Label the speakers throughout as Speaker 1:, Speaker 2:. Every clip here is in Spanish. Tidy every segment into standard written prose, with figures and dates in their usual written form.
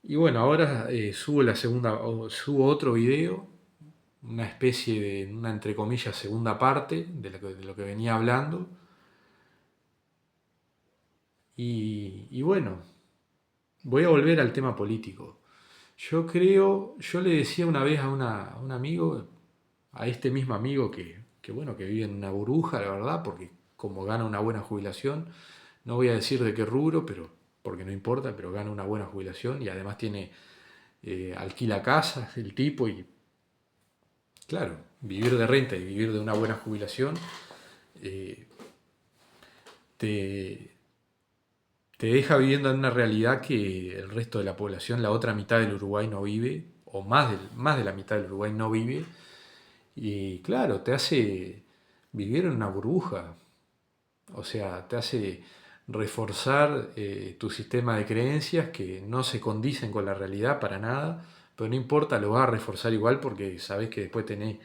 Speaker 1: Y bueno, ahora subo otro video, una especie de, una entre comillas segunda parte de lo que venía hablando. Y bueno, voy a volver al tema político. Yo le decía una vez a un amigo, a este mismo amigo que bueno, que vive en una burbuja, la verdad, porque como gana una buena jubilación, no voy a decir de qué rubro, pero porque no importa, pero gana una buena jubilación y además alquila casas el tipo y claro, vivir de renta y vivir de una buena jubilación eh, te, te deja viviendo en una realidad que el resto de la población, la otra mitad del Uruguay no vive, o más de la mitad del Uruguay no vive, y claro, te hace vivir en una burbuja, o sea, te hace reforzar tu sistema de creencias que no se condicen con la realidad para nada, pero no importa, lo vas a reforzar igual porque sabes que después tenés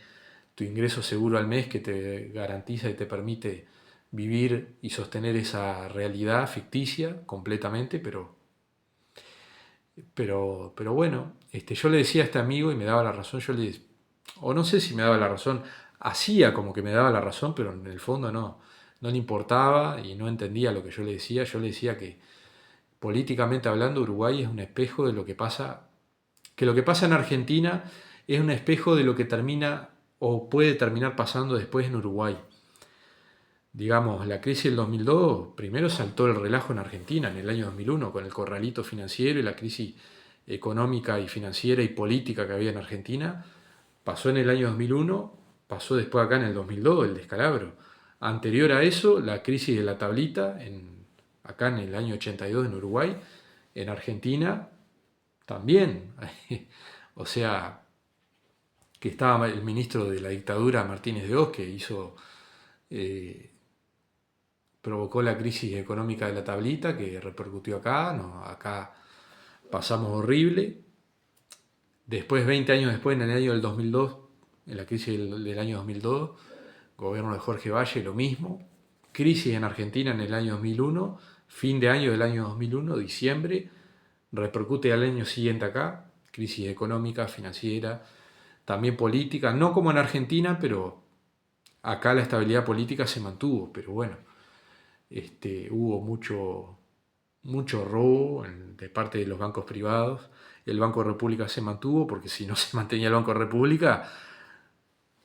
Speaker 1: tu ingreso seguro al mes que te garantiza y te permite vivir y sostener esa realidad ficticia completamente, pero bueno, yo le decía a este amigo y me daba la razón, o no sé si me daba la razón, hacía como que me daba la razón, pero en el fondo no le importaba y no entendía lo que yo le decía que políticamente hablando Uruguay es un espejo de lo que pasa, que lo que pasa en Argentina es un espejo de lo que termina o puede terminar pasando después en Uruguay. Digamos, la crisis del 2002, primero saltó el relajo en Argentina en el año 2001 con el corralito financiero y la crisis económica y financiera y política que había en Argentina. Pasó en el año 2001, pasó después acá en el 2002 el descalabro. Anterior a eso, la crisis de la tablita, acá en el año 82 en Uruguay, en Argentina también. O sea, que estaba el ministro de la dictadura, Martínez de Oz, que eh, provocó la crisis económica de la tablita que repercutió acá, no, acá pasamos horrible. Después, 20 años después, en el año del 2002, en la crisis del año 2002, gobierno de Jorge Valle, lo mismo. Crisis en Argentina en el año 2001, fin de año del año 2001, diciembre, repercute al año siguiente acá, crisis económica, financiera, también política, no como en Argentina, pero acá la estabilidad política se mantuvo, pero bueno, hubo mucho robo de parte de los bancos privados. El Banco de República se mantuvo porque si no se mantenía el Banco de República,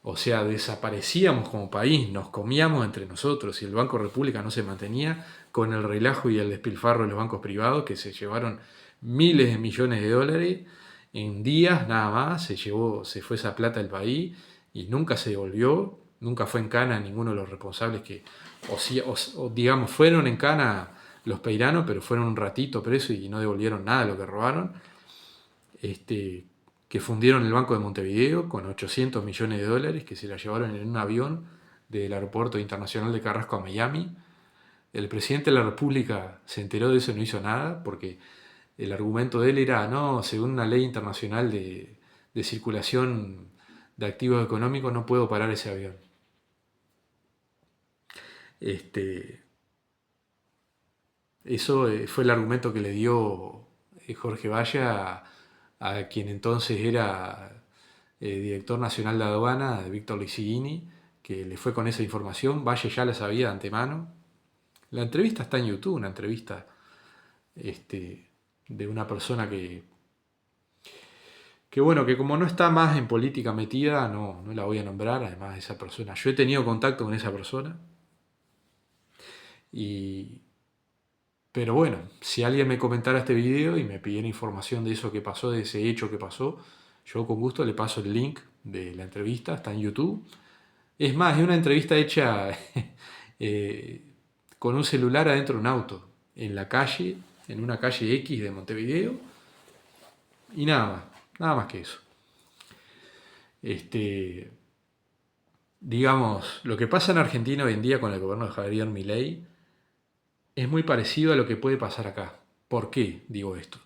Speaker 1: o sea, desaparecíamos como país, nos comíamos entre nosotros y el Banco de República no se mantenía con el relajo y el despilfarro de los bancos privados que se llevaron miles de millones de dólares en días nada más, se fue esa plata del país y nunca se devolvió, nunca fue en cana ninguno de los responsables o digamos, fueron en cana los peiranos, pero fueron un ratito presos y no devolvieron nada de lo que robaron. Este, que fundieron el Banco de Montevideo con 800 millones de dólares que se la llevaron en un avión del aeropuerto internacional de Carrasco a Miami. El presidente de la República se enteró de eso y no hizo nada porque el argumento de él era, no, según una ley internacional de circulación de activos económicos no puedo parar ese avión. Este, Eso fue el argumento que le dio Jorge Valle a quien entonces era director nacional de aduana, Víctor Licigini, que le fue con esa información. Valle ya la sabía de antemano. La entrevista está en YouTube, una entrevista este, de una persona que bueno, que como no está más en política metida, no la voy a nombrar, además de esa persona. Yo he tenido contacto con esa persona y, pero bueno, si alguien me comentara este video y me pidiera información de eso que pasó, de ese hecho que pasó, yo con gusto le paso el link de la entrevista, está en YouTube. Es más, es una entrevista hecha eh, con un celular adentro de un auto, en la calle, en una calle X de Montevideo, y nada más que eso. Este, digamos, lo que pasa en Argentina hoy en día con el gobierno de Javier Milei es muy parecido a lo que puede pasar acá. ¿Por qué digo esto?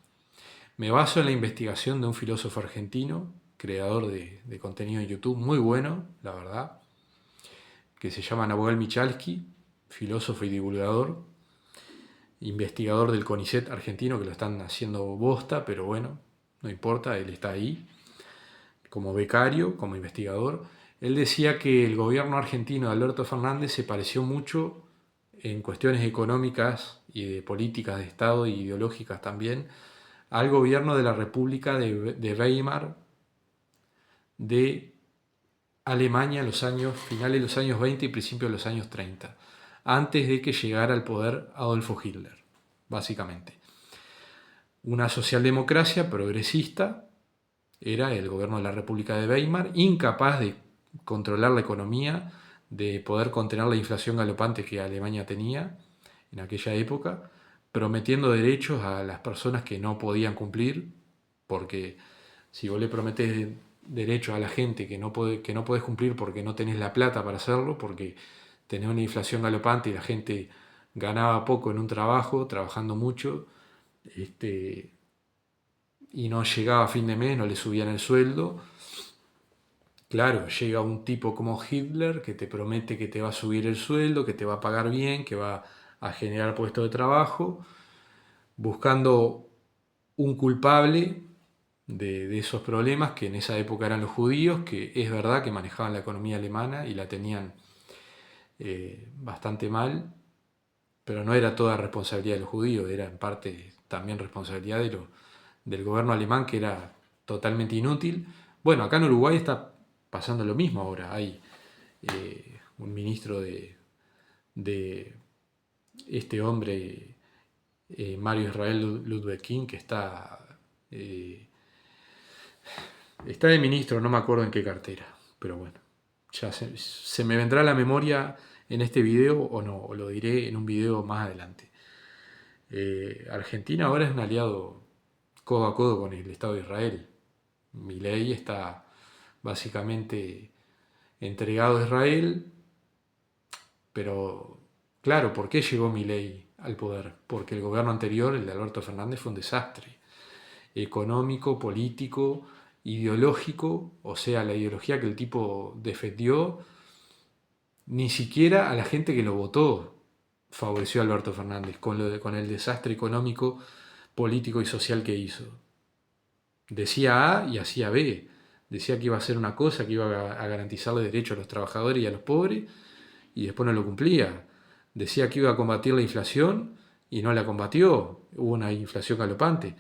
Speaker 1: Me baso en la investigación de un filósofo argentino, creador de contenido en YouTube, muy bueno, la verdad, que se llama Nahuel Michalski, filósofo y divulgador, investigador del CONICET argentino, que lo están haciendo bosta, pero bueno, no importa, él está ahí como becario, como investigador. Él decía que el gobierno argentino de Alberto Fernández se pareció mucho en cuestiones económicas y de políticas de Estado y ideológicas también al gobierno de la República de Weimar de Alemania en los años finales de los años 20 y principios de los años 30, antes de que llegara al poder Adolfo Hitler, básicamente. Una socialdemocracia progresista era el gobierno de la República de Weimar, incapaz de controlar la economía, de poder contener la inflación galopante que Alemania tenía en aquella época, prometiendo derechos a las personas que no podían cumplir, porque si vos le prometés derechos a la gente que no podés cumplir porque no tenés la plata para hacerlo, porque tenés una inflación galopante y la gente ganaba poco en un trabajo, trabajando mucho, y no llegaba a fin de mes, no le subían el sueldo. Claro, llega un tipo como Hitler que te promete que te va a subir el sueldo, que te va a pagar bien, que va a generar puestos de trabajo, buscando un culpable de esos problemas que en esa época eran los judíos, que es verdad que manejaban la economía alemana y la tenían bastante mal, pero no era toda responsabilidad de los judíos, era en parte también responsabilidad del gobierno alemán, que era totalmente inútil. Bueno, acá en Uruguay está pasando lo mismo ahora. Hay un ministro de este hombre, Mario Israel Ludwig, que eh, está de ministro, no me acuerdo en qué cartera, pero bueno, ya se me vendrá a la memoria en este video o no, o lo diré en un video más adelante. Argentina ahora es un aliado codo a codo con el Estado de Israel. Milei está básicamente entregado a Israel, pero claro, ¿por qué llegó Milei al poder? Porque el gobierno anterior, el de Alberto Fernández, fue un desastre económico, político, ideológico, o sea, la ideología que el tipo defendió, ni siquiera a la gente que lo votó favoreció a Alberto Fernández con el desastre económico, político y social que hizo. Decía A y hacía B. Decía que iba a hacer una cosa, que iba a garantizarle derechos a los trabajadores y a los pobres, y después no lo cumplía. Decía que iba a combatir la inflación y no la combatió. Hubo una inflación galopante.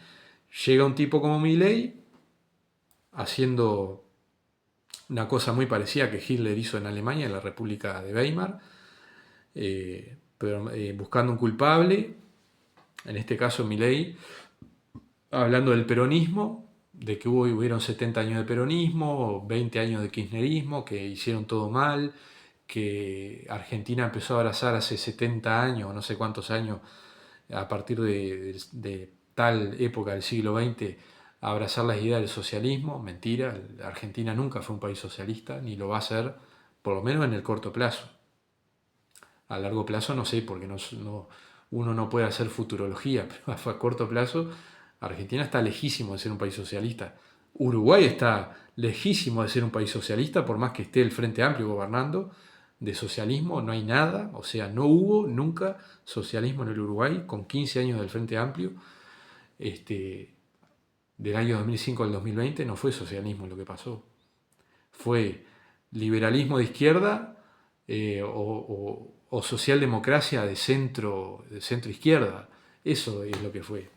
Speaker 1: Llega un tipo como Milei haciendo una cosa muy parecida que Hitler hizo en Alemania, en la República de Weimar, pero buscando un culpable, en este caso Milei, hablando del peronismo, de que hubieron 70 años de peronismo, 20 años de kirchnerismo, que hicieron todo mal, que Argentina empezó a abrazar hace 70 años, no sé cuántos años, a partir de tal época del siglo XX, a abrazar las ideas del socialismo. Mentira, Argentina nunca fue un país socialista, ni lo va a ser, por lo menos en el corto plazo. A largo plazo no sé, porque uno no puede hacer futurología, pero a corto plazo Argentina está lejísimo de ser un país socialista. Uruguay está lejísimo de ser un país socialista, por más que esté el Frente Amplio gobernando. De socialismo no hay nada, o sea, no hubo nunca socialismo en el Uruguay, con 15 años del Frente Amplio. Del año 2005 al 2020 no fue socialismo lo que pasó. Fue liberalismo de izquierda o socialdemocracia de centro izquierda. Eso es lo que fue.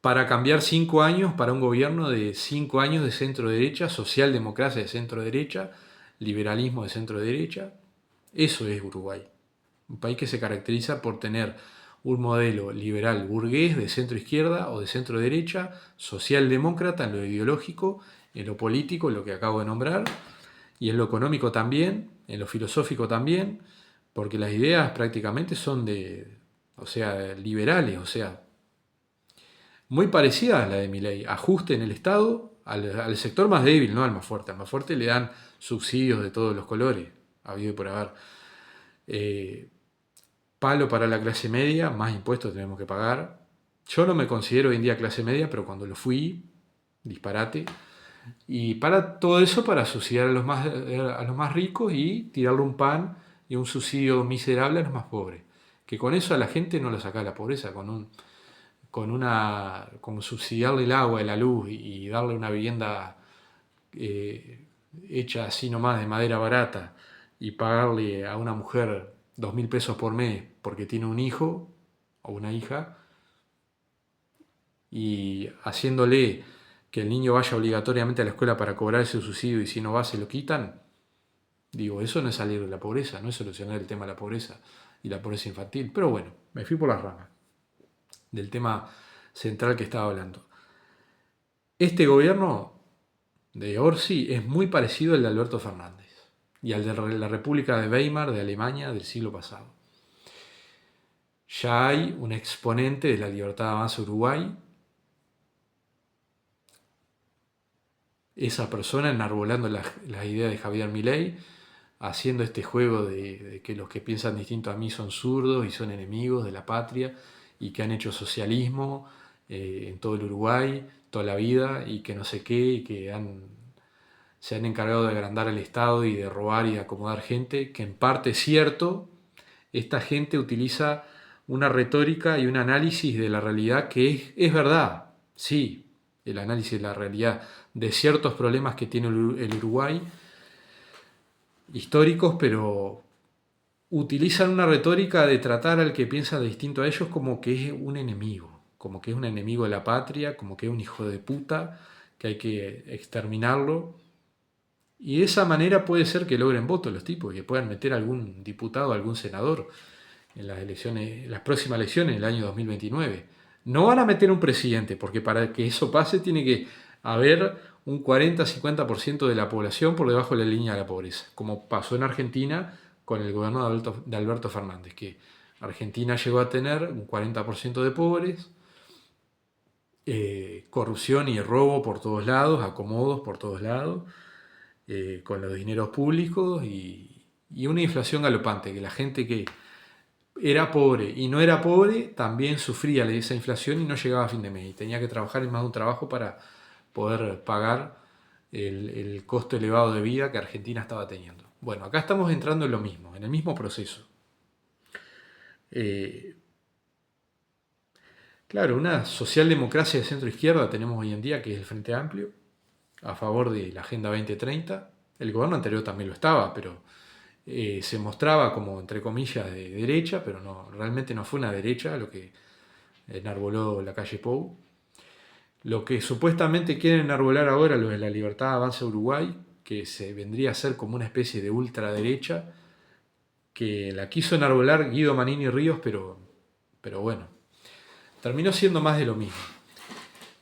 Speaker 1: Para cambiar 5 años para un gobierno de 5 años de centro derecha, socialdemocracia de centro derecha, liberalismo de centro derecha. Eso es Uruguay. Un país que se caracteriza por tener un modelo liberal burgués de centro izquierda o de centro derecha, socialdemócrata en lo ideológico, en lo político, lo que acabo de nombrar, y en lo económico también, en lo filosófico también, porque las ideas prácticamente son liberales, o sea, muy parecidas a la de Milei. Ajuste en el Estado al sector más débil, no al más fuerte. Al más fuerte le dan subsidios de todos los colores, habido y por haber. Palo para la clase media, más impuestos tenemos que pagar. Yo no me considero hoy en día clase media, pero cuando lo fui, disparate. Y para todo eso, para subsidiar a los más ricos y tirarle un pan y un subsidio miserable a los más pobres, que con eso a la gente no lo saca de la pobreza, como subsidiarle el agua y la luz y darle una vivienda eh, hecha así nomás de madera barata y pagarle a una mujer 2.000 pesos por mes porque tiene un hijo o una hija y haciéndole que el niño vaya obligatoriamente a la escuela para cobrar ese subsidio y si no va se lo quitan, digo, eso no es salir de la pobreza, no es solucionar el tema de la pobreza y la pobreza infantil. Pero bueno, me fui por las ramas del tema central que estaba hablando. Este gobierno de Orsi es muy parecido al de Alberto Fernández y al de la República de Weimar de Alemania del siglo pasado. Ya hay un exponente de la Libertad de Avanza Uruguay, esa persona enarbolando las ideas de Javier Milei, haciendo este juego de que los que piensan distinto a mí son zurdos y son enemigos de la patria y que han hecho socialismo en todo el Uruguay toda la vida y que no sé qué y que se han encargado de agrandar el Estado y de robar y de acomodar gente, que en parte es cierto. Esta gente utiliza una retórica y un análisis de la realidad que es verdad, sí, el análisis de la realidad de ciertos problemas que tiene el Uruguay históricos, pero utilizan una retórica de tratar al que piensa distinto a ellos como que es un enemigo, como que es un enemigo de la patria, como que es un hijo de puta, que hay que exterminarlo. Y de esa manera puede ser que logren votos los tipos, que puedan meter algún diputado, algún senador en las elecciones, en las próximas elecciones en el año 2029. No van a meter un presidente, porque para que eso pase tiene que haber un 40-50% de la población por debajo de la línea de la pobreza, como pasó en Argentina con el gobierno de Alberto Fernández, que Argentina llegó a tener un 40% de pobres, corrupción y robo por todos lados, acomodos por todos lados, con los dineros públicos y una inflación galopante, que la gente que era pobre y no era pobre también sufría de esa inflación y no llegaba a fin de mes y tenía que trabajar en más de un trabajo para poder pagar el costo elevado de vida que Argentina estaba teniendo. Bueno, acá estamos entrando en lo mismo, en el mismo proceso. Eh, claro, una socialdemocracia de centro izquierda tenemos hoy en día, que es el Frente Amplio, a favor de la Agenda 2030. El gobierno anterior también lo estaba, pero se mostraba como, entre comillas, de derecha, pero no, realmente no fue una derecha lo que enarboló la calle Pou. Lo que supuestamente quieren enarbolar ahora, los de la Libertad Avanza Uruguay, que se vendría a ser como una especie de ultraderecha, que la quiso enarbolar Guido Manini Ríos, pero bueno, terminó siendo más de lo mismo.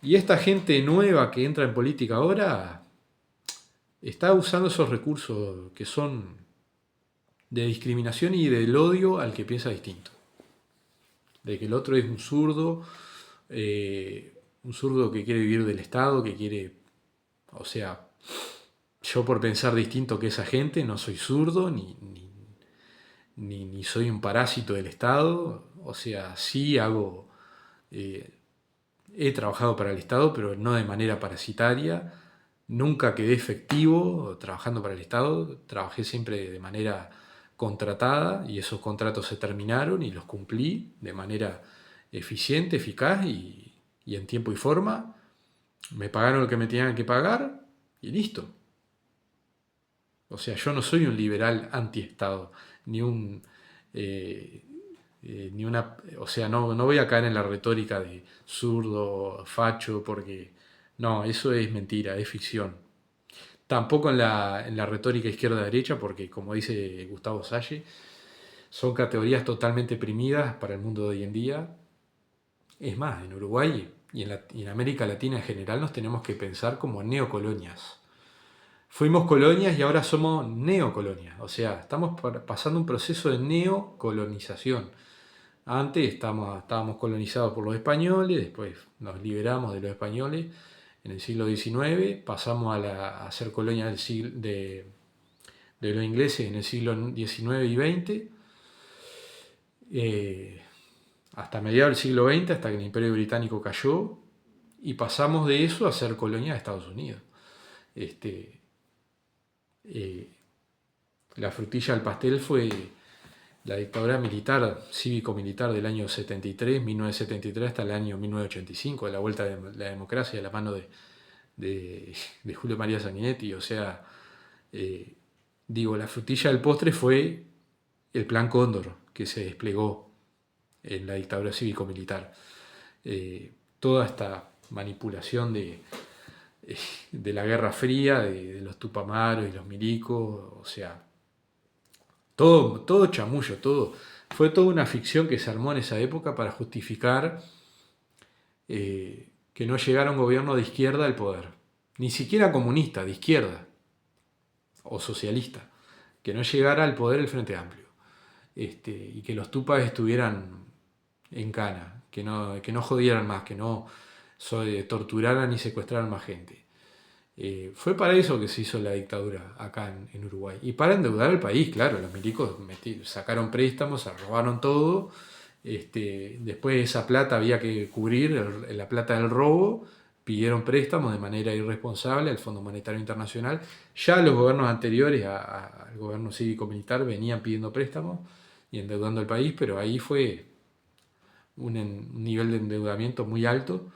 Speaker 1: Y esta gente nueva que entra en política ahora está usando esos recursos que son de discriminación y del odio al que piensa distinto. De que el otro es un zurdo que quiere vivir del Estado, que quiere, o sea, yo por pensar distinto que esa gente no soy zurdo ni soy un parásito del Estado, o sea, sí eh, he trabajado para el Estado, pero no de manera parasitaria, nunca quedé efectivo trabajando para el Estado, trabajé siempre de manera contratada y esos contratos se terminaron y los cumplí de manera eficiente, eficaz y en tiempo y forma. Me pagaron lo que me tenían que pagar y listo. O sea, yo no soy un liberal anti-Estado, ni un... eh, ni una, o sea, no voy a caer en la retórica de zurdo, facho, porque no, eso es mentira, es ficción. Tampoco en la retórica izquierda-derecha, porque como dice Gustavo Salle, son categorías totalmente primidas para el mundo de hoy en día. Es más, en Uruguay y en América Latina en general nos tenemos que pensar como neocolonias. Fuimos colonias y ahora somos neocolonias, o sea, estamos pasando un proceso de neocolonización. Antes estábamos colonizados por los españoles, después nos liberamos de los españoles en el siglo XIX, pasamos a ser colonia de los ingleses en el siglo XIX y XX, hasta mediados del siglo XX, hasta que el Imperio Británico cayó, y pasamos de eso a ser colonia de Estados Unidos. Este, eh, la frutilla del pastel fue la dictadura militar, cívico-militar del año 73, 1973 hasta el año 1985, de la vuelta de la democracia de la mano de Julio María Sanguinetti. O sea, eh, digo, la frutilla del postre fue el Plan Cóndor que se desplegó en la dictadura cívico-militar. Toda esta manipulación de la Guerra Fría, de los Tupamaros y los milicos, o sea, todo chamullo, todo. Fue toda una ficción que se armó en esa época para justificar que no llegara un gobierno de izquierda al poder. Ni siquiera comunista, de izquierda o socialista. Que no llegara al poder el Frente Amplio. Y que los tupas estuvieran en cana, que no jodieran más, que no torturaran y secuestraran más gente. Fue para eso que se hizo la dictadura acá en Uruguay. Y para endeudar al país, claro, los milicos sacaron préstamos, se robaron todo. Después esa plata había que cubrir, la plata del robo, pidieron préstamos de manera irresponsable al Fondo Monetario Internacional. Ya los gobiernos anteriores al gobierno cívico-militar venían pidiendo préstamos y endeudando el país, pero ahí fue un nivel de endeudamiento muy alto.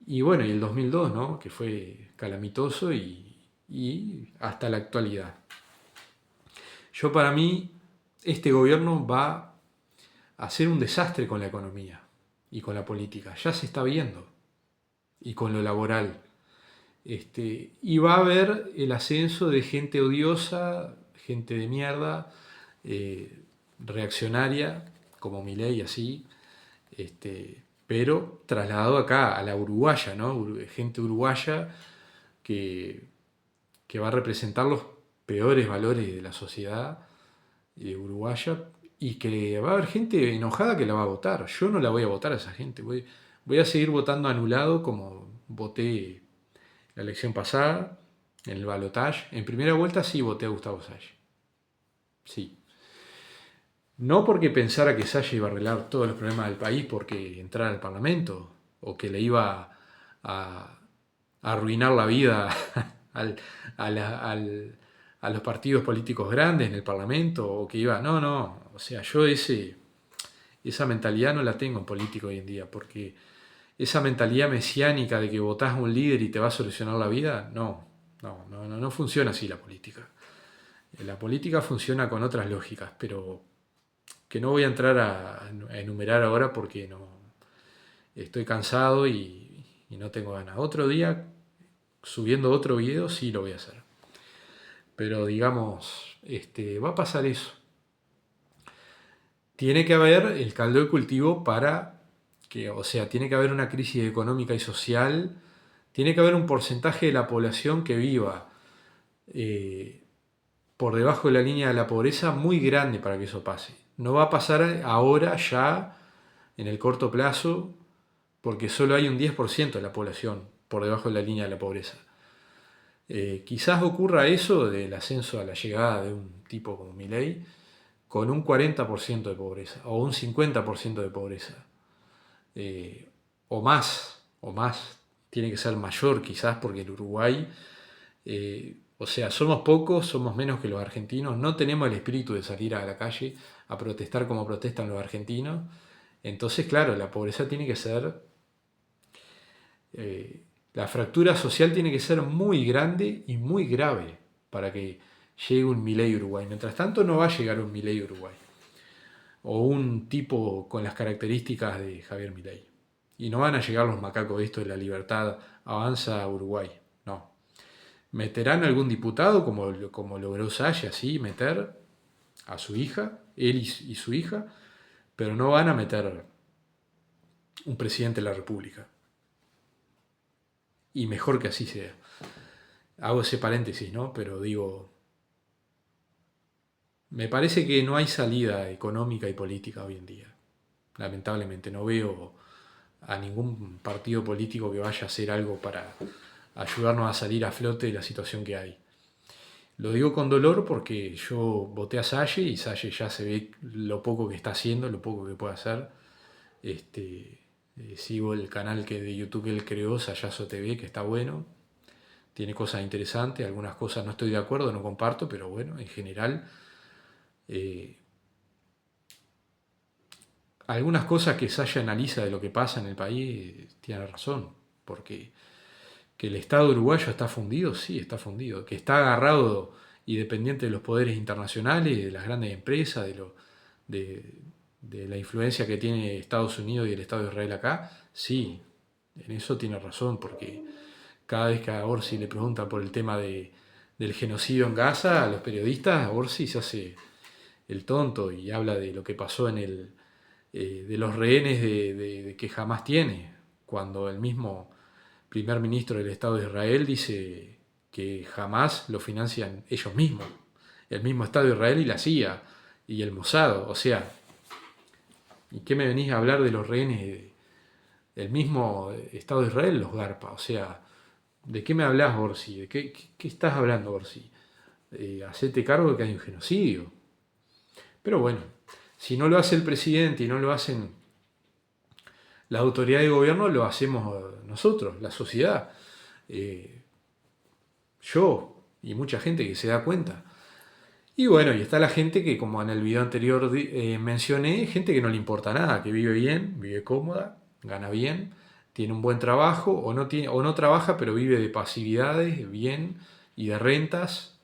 Speaker 1: Y bueno, y el 2002, ¿no? Que fue calamitoso y hasta la actualidad. Yo para mí, este gobierno va a hacer un desastre con la economía y con la política. Ya se está viendo. Y con lo laboral. Y va a haber el ascenso de gente odiosa, gente de mierda, reaccionaria, como Milei, así, pero trasladado acá a la uruguaya, ¿no? Gente uruguaya que, que va a representar los peores valores de la sociedad uruguaya y que va a haber gente enojada que la va a votar. Yo no la voy a votar a esa gente. Voy a seguir votando anulado como voté la elección pasada, en el balotaje. En primera vuelta sí voté a Gustavo Salla. Sí. No porque pensara que Salla iba a arreglar todos los problemas del país porque entrara al Parlamento o que le iba a arruinar la vida al- a, a los partidos políticos grandes en el Parlamento o que iba... No, no. O sea, yo esa mentalidad no la tengo en política hoy en día porque esa mentalidad mesiánica de que votás a un líder y te va a solucionar la vida, no funciona así la política. La política funciona con otras lógicas, pero que no voy a entrar a enumerar ahora porque no estoy cansado y no tengo ganas. Otro día, subiendo otro video, sí lo voy a hacer. Pero digamos, va a pasar eso. Tiene que haber el caldo de cultivo para que, o sea, tiene que haber una crisis económica y social, tiene que haber un porcentaje de la población que viva eh, por debajo de la línea de la pobreza muy grande para que eso pase. No va a pasar ahora ya en el corto plazo porque solo hay un 10% de la población por debajo de la línea de la pobreza. Quizás ocurra eso del ascenso a la llegada de un tipo como Milei con un 40% de pobreza o un 50% de pobreza. O más, tiene que ser mayor quizás porque el Uruguay, o sea, somos pocos, somos menos que los argentinos, no tenemos el espíritu de salir a la calle a protestar como protestan los argentinos. Entonces, claro, la pobreza tiene que ser, la fractura social tiene que ser muy grande y muy grave para que llegue un Milei Uruguay. Mientras tanto, no va a llegar un Milei Uruguay o un tipo con las características de Javier Milei. Y no van a llegar los macacos esto de la libertad avanza a Uruguay, no. Meterán algún diputado como logró Saya, sí, meter a su hija, él y su hija, pero no van a meter un presidente de la República. Y mejor que así sea. Hago ese paréntesis, ¿no? Pero digo, me parece que no hay salida económica y política hoy en día. Lamentablemente no veo a ningún partido político que vaya a hacer algo para ayudarnos a salir a flote de la situación que hay. Lo digo con dolor porque yo voté a Salle y Salle ya se ve lo poco que está haciendo, lo poco que puede hacer. Sigo el canal de YouTube que él creó, Sayazo TV, que está bueno. Tiene cosas interesantes, algunas cosas no estoy de acuerdo, no comparto, pero bueno, en general algunas cosas que Saya analiza de lo que pasa en el país, tiene razón, porque que el Estado uruguayo está fundido, sí, está fundido, que está agarrado y dependiente de los poderes internacionales, de las grandes empresas, de, de la influencia que tiene Estados Unidos y el Estado de Israel acá, sí, en eso tiene razón, porque cada vez que a Orsi le preguntan por el tema del genocidio en Gaza, a los periodistas, Orsi se hace el tonto y habla de lo que pasó de los rehenes de que jamás tiene, cuando el mismo primer ministro del Estado de Israel dice que jamás lo financian ellos mismos, el mismo Estado de Israel y la CIA y el Mossad, o sea, ¿y qué me venís a hablar de los rehenes del mismo Estado de Israel, los Garpa? O sea, ¿de qué me hablas, Orsi? ¿De qué estás hablando, Orsi? Hacete cargo de que hay un genocidio. Pero bueno, si no lo hace el presidente y no lo hacen las autoridades de gobierno, lo hacemos nosotros, la sociedad. Eh, yo y mucha gente que se da cuenta. Y bueno, y está la gente que, como en el video anterior mencioné, gente que no le importa nada, que vive bien, vive cómoda, gana bien, tiene un buen trabajo, o no trabaja, pero vive de pasividades, bien, y de rentas.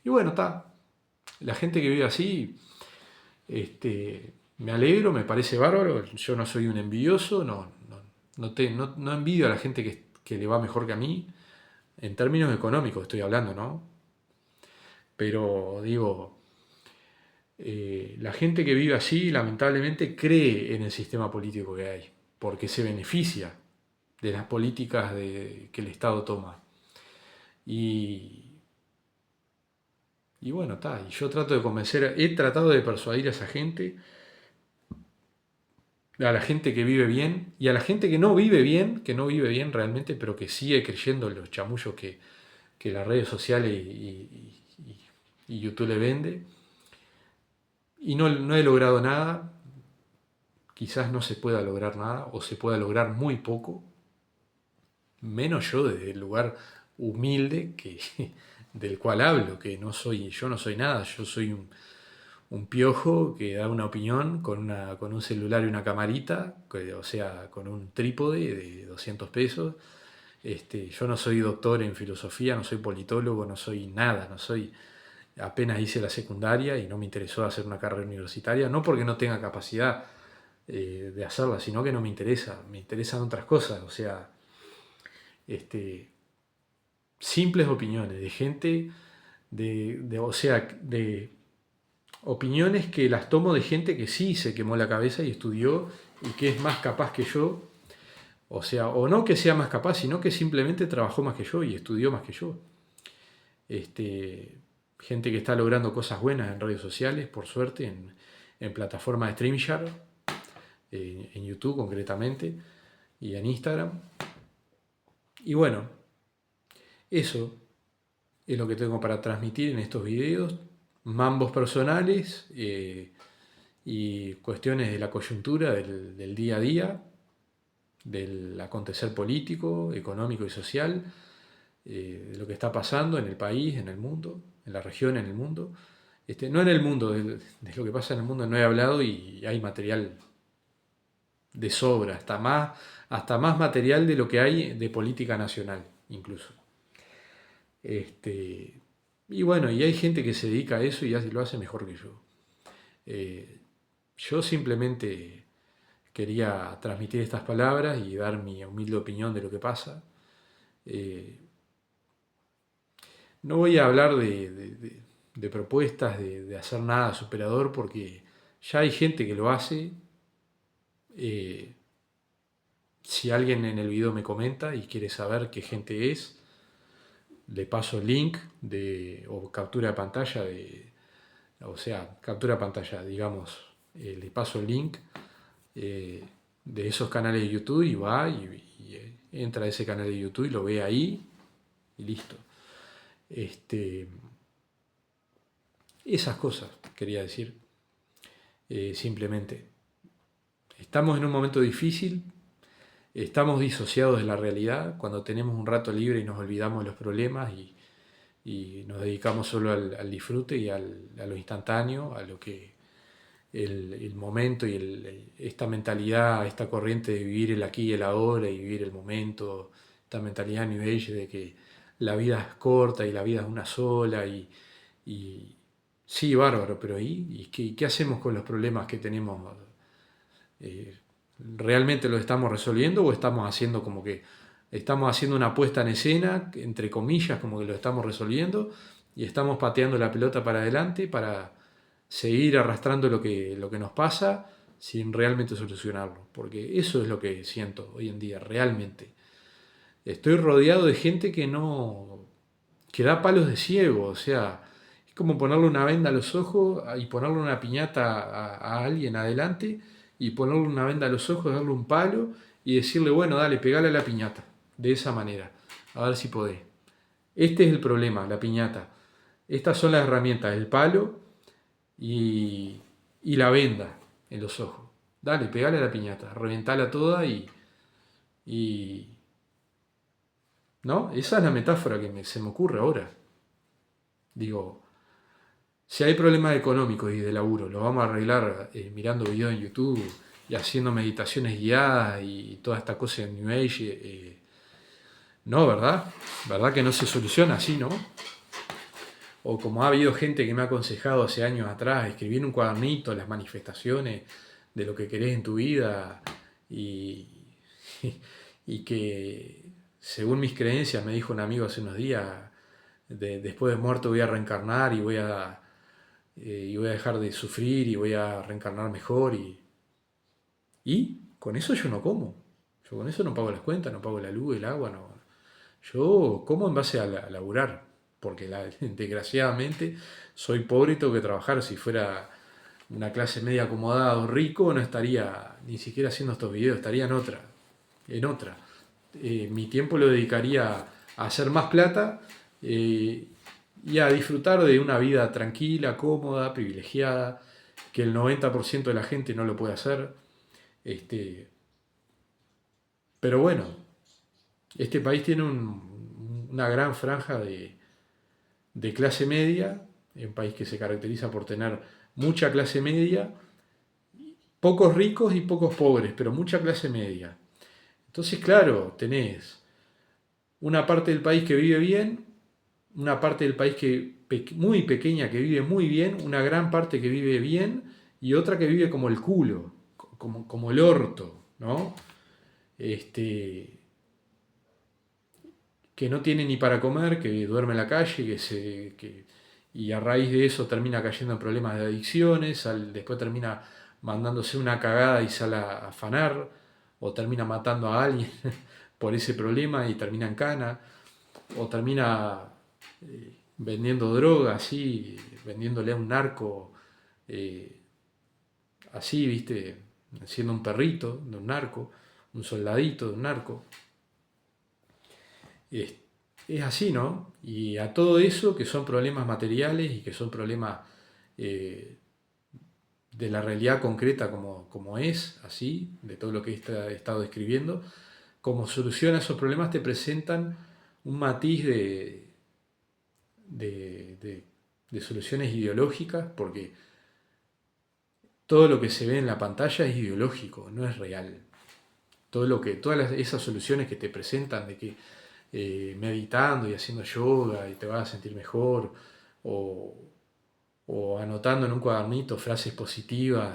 Speaker 1: Y bueno, está. La gente que vive así, me alegro, me parece bárbaro. Yo no soy un envidioso, no envidio a la gente que le va mejor que a mí, en términos económicos estoy hablando, ¿no? Pero digo, la gente que vive así, lamentablemente, cree en el sistema político que hay, porque se beneficia de las políticas que el Estado toma. Y, y bueno, está. Y yo trato de convencer, he tratado de persuadir a esa gente, a la gente que vive bien y a la gente que no vive bien realmente, pero que sigue creyendo en los chamullos que las redes sociales y YouTube le vende. Y no he logrado nada, quizás no se pueda lograr nada o se pueda lograr muy poco, menos yo desde el lugar humilde del cual hablo, que yo no soy nada, yo soy un piojo que da una opinión con un celular y una camarita, o sea, con un trípode de 200 pesos. Yo no soy doctor en filosofía, no soy politólogo, no soy nada, apenas hice la secundaria y no me interesó hacer una carrera universitaria, no porque no tenga capacidad de hacerla, sino que no me interesan otras cosas, o sea, este, simples opiniones de gente, o sea, de opiniones que las tomo de gente que sí se quemó la cabeza y estudió y que es más capaz que yo, o sea, o no que sea más capaz, sino que simplemente trabajó más que yo y estudió más que yo. Gente que está logrando cosas buenas en redes sociales, por suerte, en plataformas de StreamYard, en YouTube concretamente, y en Instagram. Y bueno, eso es lo que tengo para transmitir en estos videos. Mambos personales y cuestiones de la coyuntura del día a día, del acontecer político, económico y social, de lo que está pasando en el país, en el mundo, en la región, en el mundo. No en el mundo, de lo que pasa en el mundo no he hablado y hay material de sobra, hasta más material de lo que hay de política nacional, incluso. Este, y bueno, y hay gente que se dedica a eso y lo hace mejor que yo. Yo simplemente quería transmitir estas palabras y dar mi humilde opinión de lo que pasa. Eh, no voy a hablar de propuestas de hacer nada superador porque ya hay gente que lo hace. Eh, si alguien en el video me comenta y quiere saber qué gente es, le paso el link o captura de pantalla o sea, captura de pantalla, digamos, le paso el link eh, de esos canales de YouTube y va y entra a ese canal de YouTube y lo ve ahí y listo. Esas cosas quería decir, simplemente. Estamos en un momento difícil, estamos disociados de la realidad cuando tenemos un rato libre y nos olvidamos de los problemas y nos dedicamos solo al disfrute y a lo instantáneo, el momento y esta mentalidad, esta corriente de vivir el aquí y el ahora y vivir el momento, esta mentalidad New Age de que la vida es corta y la vida es una sola y sí, bárbaro, pero ¿y qué hacemos con los problemas que tenemos? Eh, ¿Realmente los estamos resolviendo o estamos haciendo como que estamos haciendo una puesta en escena, entre comillas, como que lo estamos resolviendo y estamos pateando la pelota para adelante para seguir arrastrando lo que nos pasa sin realmente solucionarlo? Porque eso es lo que siento hoy en día, realmente. Estoy rodeado de gente que da palos de ciego, o sea, es como ponerle una venda a los ojos y ponerle una piñata a alguien adelante y ponerle una venda a los ojos, darle un palo y decirle, bueno, dale, pegale a la piñata, de esa manera, a ver si podés. Este es el problema, la piñata. Estas son las herramientas, el palo y, y la venda en los ojos. Dale, pegale a la piñata, reventala toda y ¿no? Esa es la metáfora que se me ocurre ahora. Digo, si hay problemas económicos y de laburo, los vamos a arreglar mirando videos en YouTube y haciendo meditaciones guiadas y toda esta cosa en New Age. No, ¿verdad? ¿Verdad que no se soluciona así, no? O como ha habido gente que me ha aconsejado hace años atrás, escribir en un cuadernito las manifestaciones de lo que querés en tu vida y, y que según mis creencias, me dijo un amigo hace unos días, después de muerto voy a reencarnar y voy a dejar de sufrir y voy a reencarnar mejor y con eso yo no como. Yo con eso no pago las cuentas, no pago la luz, el agua, no. Yo como en base a laburar, porque desgraciadamente soy pobre y tengo que trabajar. Si fuera una clase media acomodada o rico, no estaría ni siquiera haciendo estos videos, estaría en otra. Mi tiempo lo dedicaría a hacer más plata eh, y a disfrutar de una vida tranquila, cómoda, privilegiada, que el 90% de la gente no lo puede hacer. Este, pero bueno, este país tiene una gran franja de clase media, es un país que se caracteriza por tener mucha clase media, pocos ricos y pocos pobres, pero mucha clase media. Entonces, claro, tenés una parte del país que vive bien, una parte del país muy pequeña que vive muy bien, una gran parte que vive bien y otra que vive como el culo, como el orto, ¿no? Este, que no tiene ni para comer, que duerme en la calle, y a raíz de eso termina cayendo en problemas de adicciones, después termina mandándose una cagada y sale a afanar, o termina matando a alguien por ese problema y termina en cana, o termina vendiendo droga, así, vendiéndole a un narco, eh, así, viste, siendo un perrito de un narco, un soldadito de un narco. Es, es así, ¿no? Y a todo eso, que son problemas materiales y que son problemas eh, de la realidad concreta como es, así, de todo lo que he estado describiendo, como solución a esos problemas te presentan un matiz de soluciones ideológicas, porque todo lo que se ve en la pantalla es ideológico, no es real. Todas esas soluciones que te presentan de que meditando y haciendo yoga y te vas a sentir mejor, o, o anotando en un cuadernito frases positivas,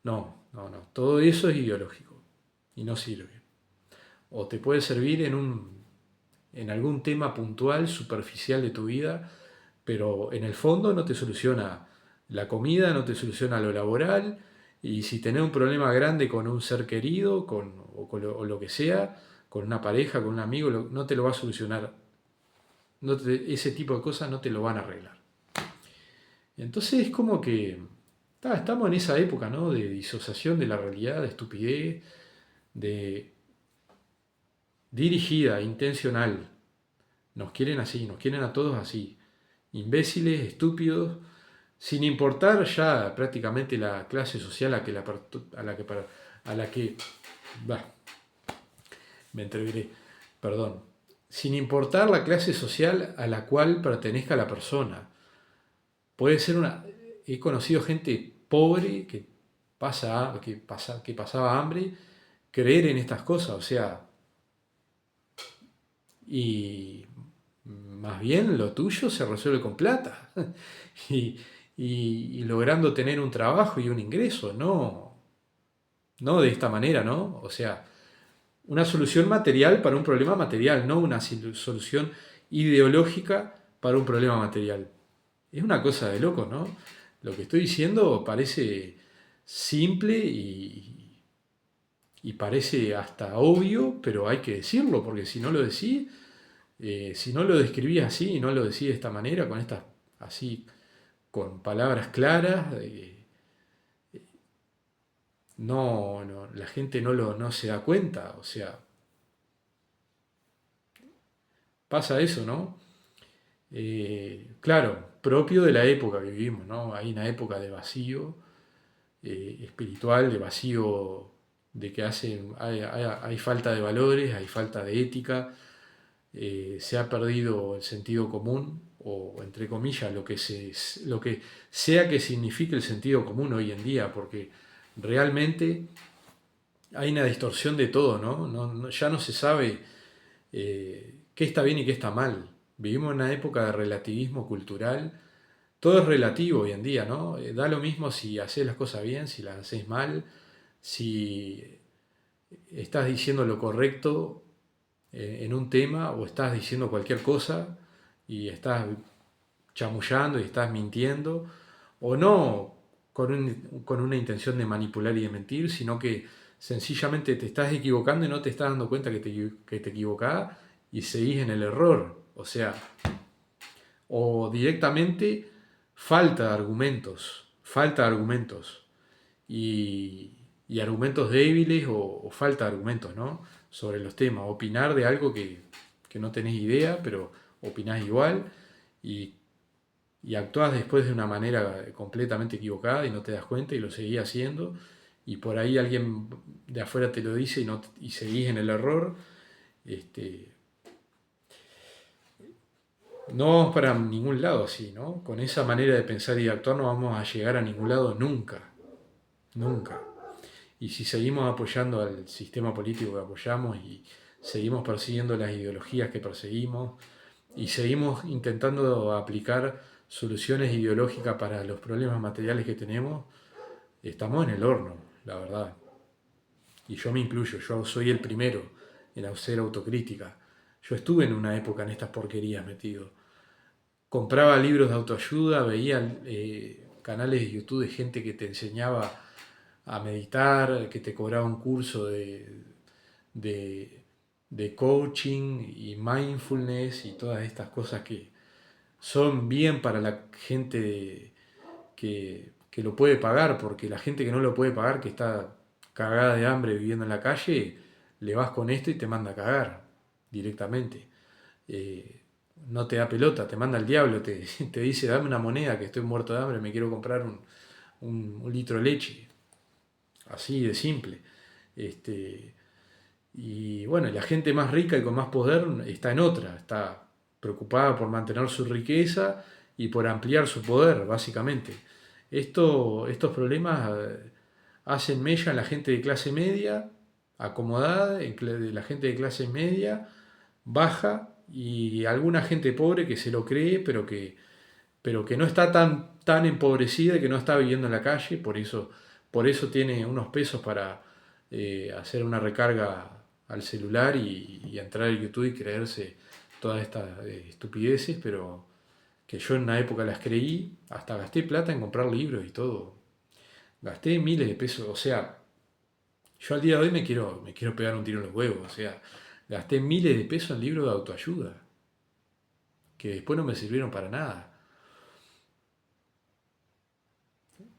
Speaker 1: no, no, no. Todo eso es ideológico y no sirve. O te puede servir en algún tema puntual, superficial de tu vida, pero en el fondo no te soluciona la comida, no te soluciona lo laboral, y si tenés un problema grande con un ser querido o lo que sea, con una pareja, con un amigo, no te lo va a solucionar. Ese tipo de cosas no te lo van a arreglar. Entonces es como que estamos en esa época, ¿no? De disociación de la realidad, de estupidez, de dirigida, intencional. Nos quieren así, nos quieren a todos así. Imbéciles, estúpidos, sin importar ya prácticamente la clase social a la que bah, me entreveré, perdón, sin importar la clase social a la cual pertenezca la persona. Puede ser he conocido gente pobre que pasaba hambre, creer en estas cosas, o sea, y más bien lo tuyo se resuelve con plata y, y logrando tener un trabajo y un ingreso, no de esta manera, ¿no? O sea, una solución material para un problema material, no una solución ideológica para un problema material. Es una cosa de loco, ¿no? Lo que estoy diciendo parece simple y parece hasta obvio, pero hay que decirlo, porque si no lo decís, si no lo describís así y no lo decís de esta manera, con estas, así, con palabras claras, la gente no se da cuenta, o sea, pasa eso, ¿no? Claro, propio de la época que vivimos, ¿no? Hay una época de vacío espiritual, de vacío, de que hay falta de valores, hay falta de ética, se ha perdido el sentido común, o entre comillas, lo que sea que signifique el sentido común hoy en día, porque realmente hay una distorsión de todo, ¿no? Ya no se sabe qué está bien y qué está mal. Vivimos en una época de relativismo cultural. Todo es relativo hoy en día, ¿no? Da lo mismo si haces las cosas bien, si las haces mal, si estás diciendo lo correcto en un tema o estás diciendo cualquier cosa y estás chamullando y estás mintiendo, o no con una intención de manipular y de mentir, sino que sencillamente te estás equivocando y no te estás dando cuenta que te equivocás y seguís en el error. O sea, o directamente falta de argumentos y argumentos débiles o falta de argumentos, ¿no? Sobre los temas, opinar de algo que no tenés idea, pero opinás igual y, y actuás después de una manera completamente equivocada y no te das cuenta y lo seguís haciendo y por ahí alguien de afuera te lo dice y seguís en el error. Este, no vamos para ningún lado así, ¿no? Con esa manera de pensar y de actuar no vamos a llegar a ningún lado nunca, nunca. Y si seguimos apoyando al sistema político que apoyamos y seguimos persiguiendo las ideologías que perseguimos y seguimos intentando aplicar soluciones ideológicas para los problemas materiales que tenemos, estamos en el horno, la verdad. Y yo me incluyo, yo soy el primero en hacer autocrítica. Yo estuve en una época en estas porquerías metido. Compraba libros de autoayuda, veía canales de YouTube de gente que te enseñaba a meditar, que te cobraba un curso de, de coaching y mindfulness y todas estas cosas que son bien para la gente que lo puede pagar, porque la gente que no lo puede pagar, que está cagada de hambre viviendo en la calle, le vas con esto y te manda a cagar directamente. Eh, no te da pelota, te manda al diablo, te dice dame una moneda que estoy muerto de hambre, me quiero comprar un litro de leche. Así de simple. Este, y bueno, la gente más rica y con más poder está en otra, está preocupada por mantener su riqueza y por ampliar su poder, básicamente. Estos problemas hacen mella en la gente de clase media, acomodada, de la gente de clase media, baja, y alguna gente pobre que se lo cree, pero que no está tan empobrecida y que no está viviendo en la calle, por eso tiene unos pesos para hacer una recarga al celular y entrar a YouTube y creerse todas estas estupideces, pero que yo en una época las creí, hasta gasté plata en comprar libros y todo. Gasté miles de pesos, o sea, yo al día de hoy me quiero pegar un tiro en los huevos, o sea, gasté miles de pesos en libros de autoayuda, que después no me sirvieron para nada.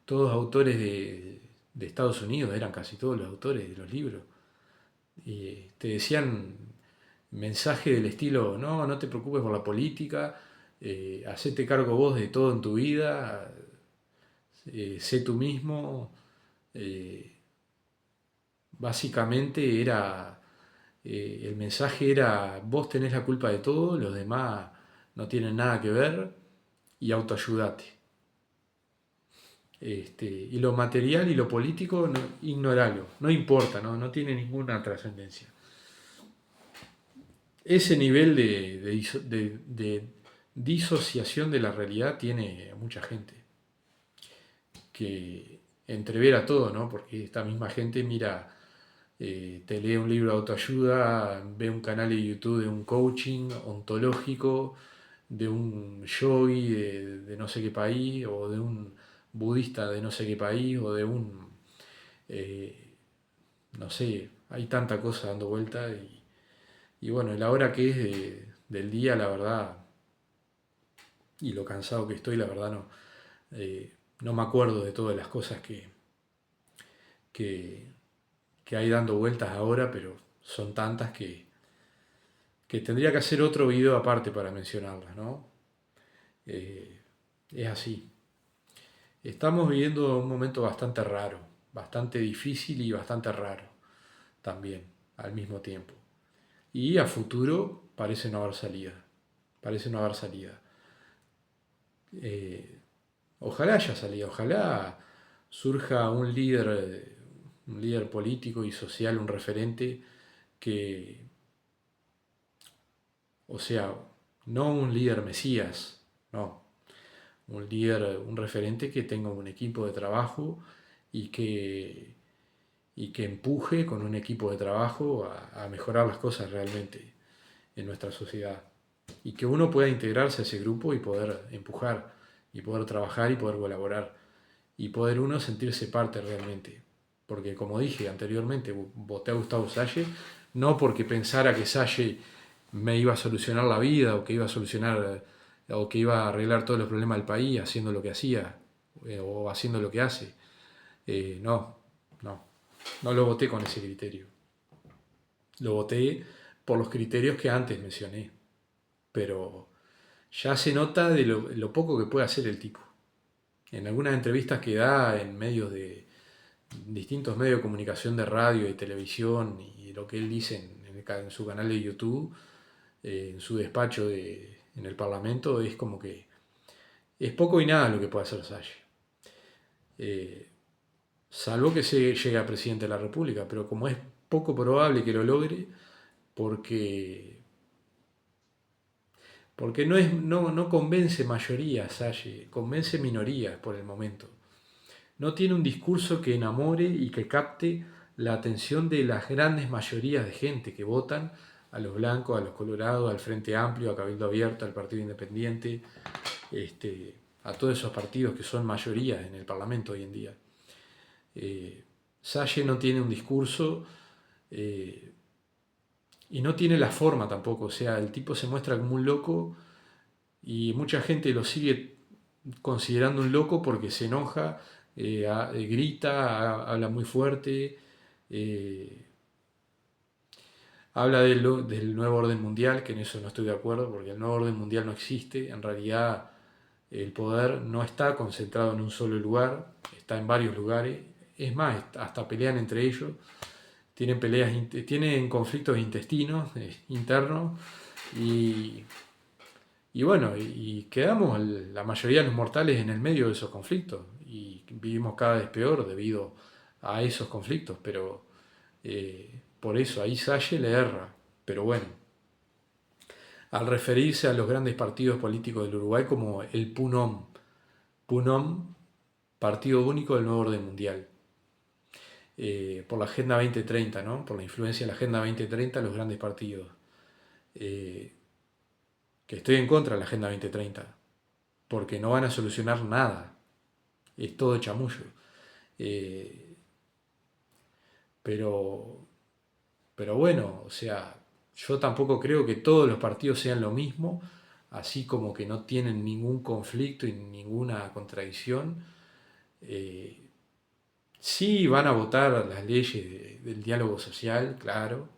Speaker 1: Todos autores de Estados Unidos, eran casi todos los autores de los libros. Y te decían mensajes del estilo, no te preocupes por la política, hacete cargo vos de todo en tu vida, sé tú mismo. Eh, Básicamente el mensaje era, vos tenés la culpa de todo, los demás no tienen nada que ver y autoayudate. Y lo material y lo político, no, ignoralo, no importa, no tiene ninguna trascendencia. Ese nivel de disociación de la realidad tiene mucha gente, que entrevera todo, ¿no? Porque esta misma gente mira, te lee un libro de autoayuda, ve un canal de YouTube de un coaching ontológico, de un yogi de no sé qué país, o de un budista de no sé qué país, o de un, eh, no sé, hay tanta cosa dando vuelta y bueno, la hora que es del día, la verdad, y lo cansado que estoy, la verdad no me acuerdo de todas las cosas que, que hay dando vueltas ahora, pero son tantas que tendría que hacer otro video aparte para mencionarlas, ¿no? Eh, es así. Estamos viviendo un momento bastante raro, bastante difícil y bastante raro también, al mismo tiempo. Y a futuro parece no haber salida, parece no haber salida. Eh, Ojalá haya salida, ojalá surja un líder político y social, un referente que, o sea, no un líder mesías, no, un líder, un referente que tenga un equipo de trabajo y y que empuje con un equipo de trabajo a mejorar las cosas realmente en nuestra sociedad. Y que uno pueda integrarse a ese grupo y poder empujar, y poder trabajar y poder colaborar, y poder uno sentirse parte realmente. Porque como dije anteriormente, voté a Gustavo Salle, no porque pensara que Salle me iba a solucionar la vida o que iba a solucionar o que iba a arreglar todos los problemas del país haciendo lo que hacía o haciendo lo que hace. No, no, no lo voté con ese criterio. Lo voté por los criterios que antes mencioné. Pero ya se nota de lo poco que puede hacer el tipo. En algunas entrevistas que da en medios de distintos medios de comunicación de radio y televisión y lo que él dice en su canal de YouTube, en su despacho en el Parlamento, es como que es poco y nada lo que puede hacer Salle. Eh, Salvo que se llegue a presidente de la República, pero como es poco probable que lo logre, porque, porque no convence mayorías, Salle, convence minorías por el momento. No tiene un discurso que enamore y que capte la atención de las grandes mayorías de gente que votan a los blancos, a los colorados, al Frente Amplio, a Cabildo Abierto, al Partido Independiente, a todos esos partidos que son mayoría en el Parlamento hoy en día. Salle no tiene un discurso eh, y no tiene la forma tampoco, o sea, el tipo se muestra como un loco y mucha gente lo sigue considerando un loco porque se enoja, grita, habla muy fuerte, eh, habla del nuevo orden mundial, que en eso no estoy de acuerdo, porque el nuevo orden mundial no existe, en realidad el poder no está concentrado en un solo lugar, está en varios lugares, es más, hasta pelean entre ellos, tienen conflictos intestinos, internos, y y bueno, y quedamos la mayoría de los mortales en el medio de esos conflictos y vivimos cada vez peor debido a esos conflictos, pero por eso ahí Salle le erra. Pero bueno, al referirse a los grandes partidos políticos del Uruguay como el PUNOM, Partido Único del Nuevo Orden Mundial, por la Agenda 2030, ¿no? Por la influencia de la Agenda 2030 los grandes partidos. Eh, que estoy en contra de la Agenda 2030, porque no van a solucionar nada. Es todo chamullo. Eh, pero, pero bueno, o sea, yo tampoco creo que todos los partidos sean lo mismo, así como que no tienen ningún conflicto y ninguna contradicción. Eh, sí van a votar las leyes del diálogo social, claro.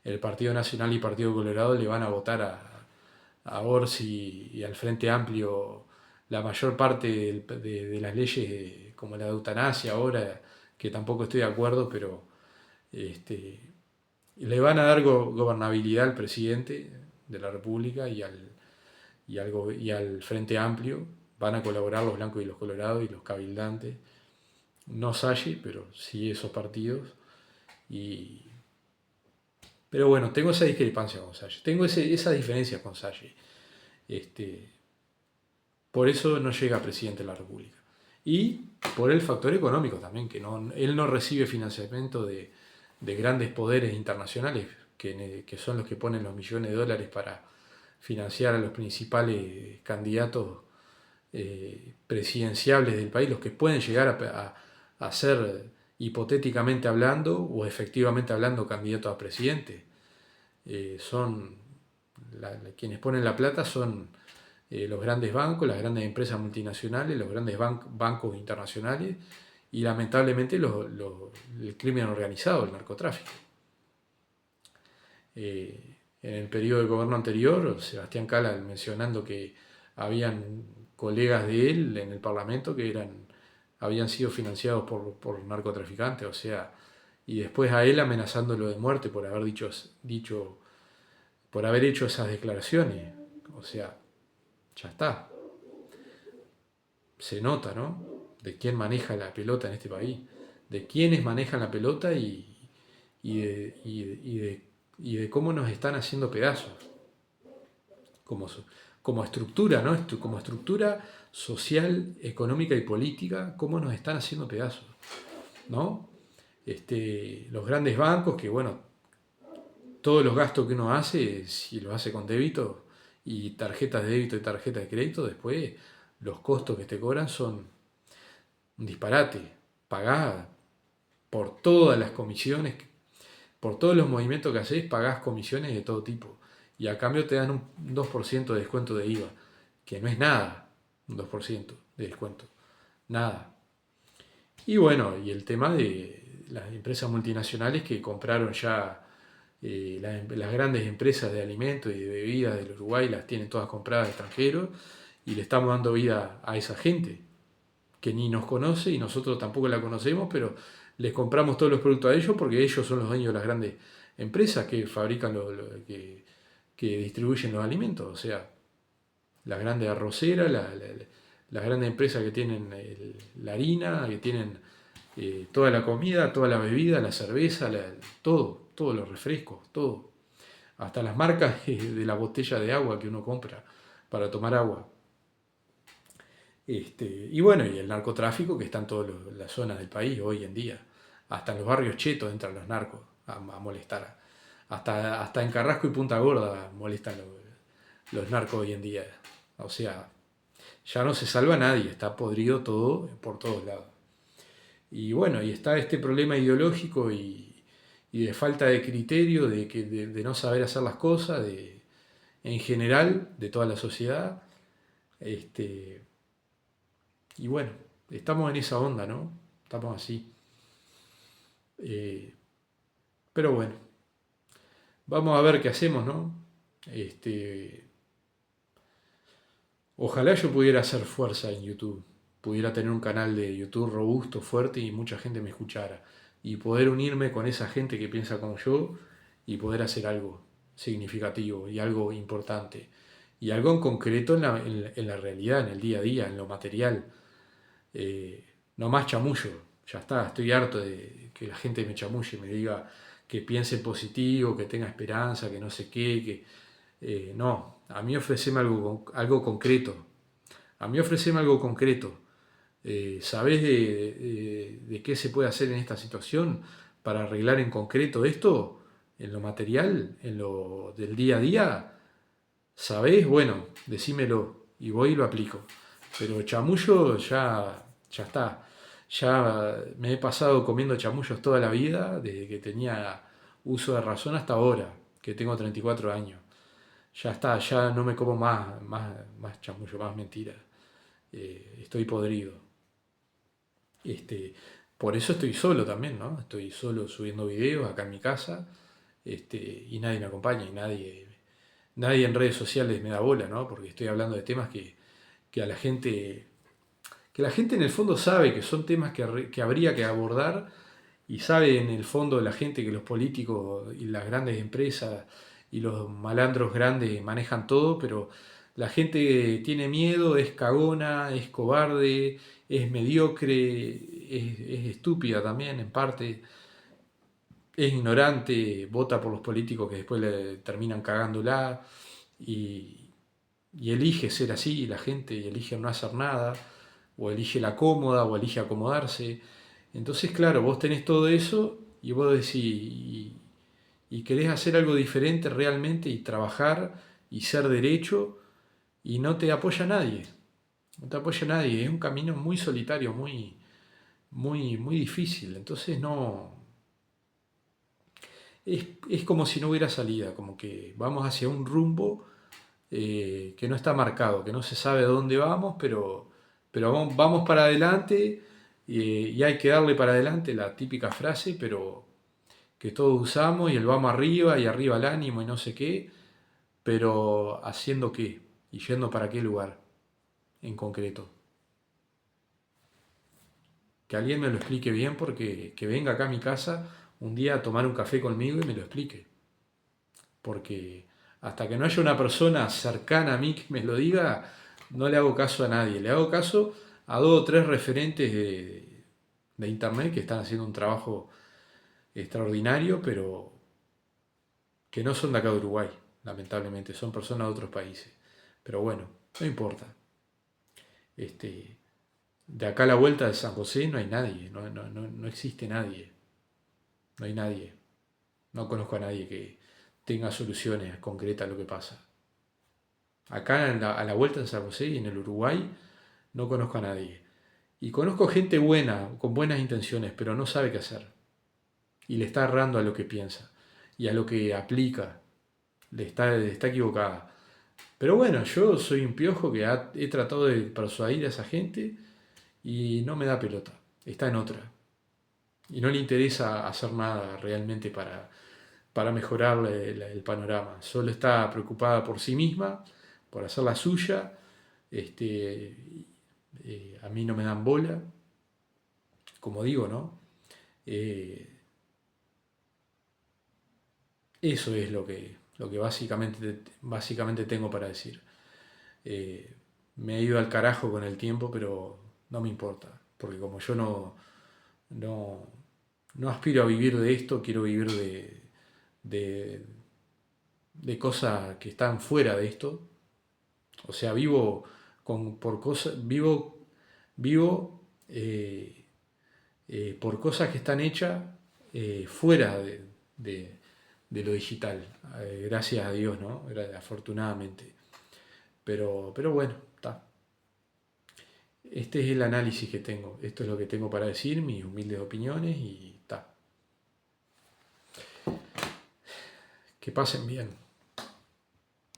Speaker 1: El Partido Nacional y Partido Colorado le van a votar a Orsi y al Frente Amplio la mayor parte de las leyes, como la de eutanasia ahora, que tampoco estoy de acuerdo, pero este, le van a dar gobernabilidad al presidente de la República y al Frente Amplio. van a colaborar los blancos y los colorados y los cabildantes. No Salle, pero sí esos partidos. Y, pero bueno, tengo esa discrepancia con Salle. Tengo esa diferencia con Salle. Este, por eso no llega a presidente de la República. Y por el factor económico también, que él no recibe financiamiento de grandes poderes internacionales, que son los que ponen los millones de dólares para financiar a los principales candidatos presidenciables del país, los que pueden llegar a ser hipotéticamente hablando o efectivamente hablando candidatos a presidente. Quienes ponen la plata son los grandes bancos, las grandes empresas multinacionales, los grandes bancos internacionales y lamentablemente el crimen organizado, el narcotráfico. En el periodo de gobierno anterior, Sebastián Cala mencionando que habían colegas de él en el Parlamento que habían sido financiados por narcotraficantes, o sea, y después a él amenazándolo de muerte por haber por haber hecho esas declaraciones. O sea, ya está. Se nota, ¿no? De quién maneja la pelota en este país, de quiénes manejan la pelota y de cómo nos están haciendo pedazos. Como, como estructura, ¿no? Como estructura social, económica y política, cómo nos están haciendo pedazos, ¿no? Los grandes bancos que, bueno, todos los gastos que uno hace, si los hace con débito y tarjetas de débito y tarjetas de crédito, después los costos que te cobran son un disparate. Pagás por todas las comisiones, por todos los movimientos que haces, pagás comisiones de todo tipo. Y a cambio te dan un 2% de descuento de IVA, que no es nada, un 2% de descuento. Nada. Y bueno, y el tema de las empresas multinacionales que compraron ya las grandes empresas de alimentos y de bebidas del Uruguay, las tienen todas compradas de extranjeros y le estamos dando vida a esa gente que ni nos conoce y nosotros tampoco la conocemos, pero les compramos todos los productos a ellos porque ellos son los dueños de las grandes empresas que fabrican, que distribuyen los alimentos. O sea, las grandes arroceras, las grandes empresas que tienen la harina, que tienen toda la comida, toda la bebida, la cerveza, todo, todos los refrescos, todo. Hasta las marcas de la botella de agua que uno compra para tomar agua. Y bueno, y el narcotráfico que está en todas las zonas del país hoy en día. Hasta en los barrios chetos entran los narcos a molestar. Hasta en Carrasco y Punta Gorda molestan los narcos hoy en día. O sea, ya no se salva nadie, está podrido todo por todos lados. Y bueno, y está este problema ideológico y de falta de criterio, de no saber hacer las cosas, en general, de toda la sociedad. Y bueno, estamos en esa onda, ¿no? Estamos así. Eh, pero bueno, vamos a ver qué hacemos, ¿no? Ojalá yo pudiera hacer fuerza en YouTube, pudiera tener un canal de YouTube robusto, fuerte y mucha gente me escuchara. Y poder unirme con esa gente que piensa como yo y poder hacer algo significativo y algo importante. Y algo en concreto en la realidad, en el día a día, en lo material. No más chamullo, ya está, estoy harto de que la gente me chamulle y me diga que piense positivo, que tenga esperanza, que no sé qué, no, a mí ofreceme algo concreto, a mí ofreceme algo concreto. ¿Sabés de qué se puede hacer en esta situación para arreglar en concreto esto? En lo material, en lo del día a día, ¿sabés? Bueno, decímelo y voy y lo aplico. Pero chamullo ya está. Ya me he pasado comiendo chamullos toda la vida, desde que tenía uso de razón hasta ahora, que tengo 34 años. Ya está, ya no me como más chamullo, más mentira. Estoy podrido. Este, por eso estoy solo también, ¿no? Estoy solo subiendo videos acá en mi casa, y nadie me acompaña y nadie en redes sociales me da bola, ¿no? Porque estoy hablando de temas que a la gente, que la gente en el fondo sabe que son temas que habría que abordar y sabe en el fondo la gente que los políticos y las grandes empresas y los malandros grandes manejan todo, pero La gente tiene miedo, es cagona, es cobarde, es mediocre, es estúpida también en parte, es ignorante, vota por los políticos que después le terminan cagándola y, y elige ser así, la gente elige no hacer nada, o elige la cómoda, o elige acomodarse. Entonces, claro, vos tenés todo eso y vos decís, y querés hacer algo diferente realmente y trabajar y ser derecho y no te apoya nadie. No te apoya nadie. Es un camino muy solitario, muy difícil. Entonces no. Es como si no hubiera salida, como que vamos hacia un rumbo que no está marcado, que no se sabe a dónde vamos, pero vamos para adelante y hay que darle para adelante la típica frase, pero que todos usamos y el vamos arriba y arriba el ánimo y no sé qué, pero haciendo qué y yendo para qué lugar en concreto. Que alguien me lo explique bien porque que venga acá a mi casa un día a tomar un café conmigo y me lo explique. Porque hasta que no haya una persona cercana a mí que me lo diga, no le hago caso a nadie. Le hago caso a dos o tres referentes de internet que están haciendo un trabajo extraordinario, pero que no son de acá de Uruguay, lamentablemente, son personas de otros países. Pero bueno, no importa. Este, de acá a la vuelta de San José no hay nadie, no existe nadie, no hay nadie. No conozco a nadie que tenga soluciones concretas a lo que pasa. Acá a la vuelta de San José y en el Uruguay no conozco a nadie. Y conozco gente buena, con buenas intenciones, pero no sabe qué hacer. Y le está errando a lo que piensa y a lo que aplica. Le está equivocada. Pero bueno, yo soy un piojo que he tratado de persuadir a esa gente y no me da pelota. Está en otra. Y no le interesa hacer nada realmente para mejorar el panorama. Solo está preocupada por sí misma, por hacer la suya. Este, a mí no me dan bola, como digo, ¿no? Eh, Eso es lo que básicamente tengo para decir. Eh, Me he ido al carajo con el tiempo, pero no me importa, porque como yo no, no aspiro a vivir de esto, quiero vivir de, de cosas que están fuera de esto. O sea, por cosas, vivo por cosas que están hechas fuera de- de lo digital. Gracias a Dios, ¿no? Afortunadamente. Pero bueno, está. Este es el análisis que tengo. Esto es lo que tengo para decir, mis humildes opiniones y está. Que pasen bien.